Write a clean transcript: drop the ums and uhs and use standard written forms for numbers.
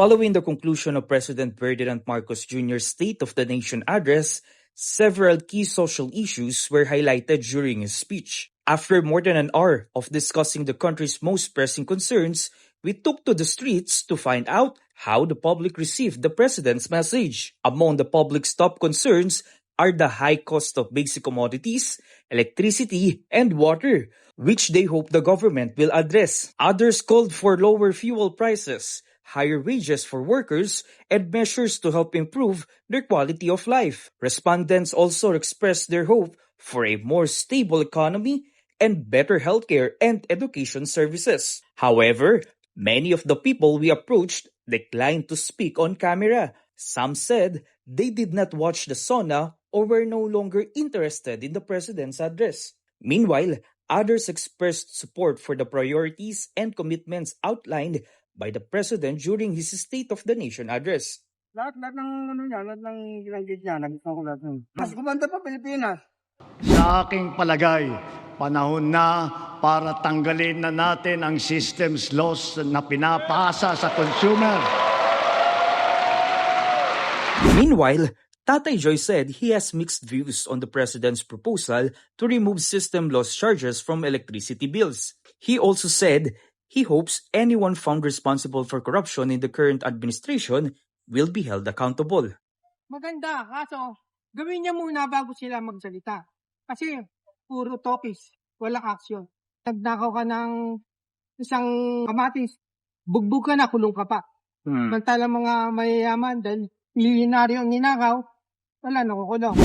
Following the conclusion of President Ferdinand Marcos Jr.'s State of the Nation address, several key social issues were highlighted during his speech. After more than an hour of discussing the country's most pressing concerns, we took to the streets to find out how the public received the president's message. Among the public's top concerns are the high cost of basic commodities, electricity, and water, which they hope the government will address. Others called for lower fuel prices, higher wages for workers, and measures to help improve their quality of life. Respondents also expressed their hope for a more stable economy and better healthcare and education services. However, many of the people we approached declined to speak on camera. Some said they did not watch the SONA or were no longer interested in the president's address. Meanwhile, others expressed support for the priorities and commitments outlined by the president during his State of the Nation address. Lahat ng ginanggit niya, nagustuhan ko lahat. Mas kumanda pa Pilipinas. Sa aking palagay, panahon na para tanggalin na natin ang systems laws na pinapasa sa consumer. Meanwhile, Tatay Joy said he has mixed views on the president's proposal to remove system loss charges from electricity bills. He also said he hopes anyone found responsible for corruption in the current administration will be held accountable. Maganda, kaso gawin niya muna bago sila magsalita. Kasi puro tokis, walang aksyon. Nagnakaw ka ng isang kamatis, bugbog ka na, kulong ka pa. Samantala mga mayayaman dahil milyonaryo ang ninakaw, wala nakukulong.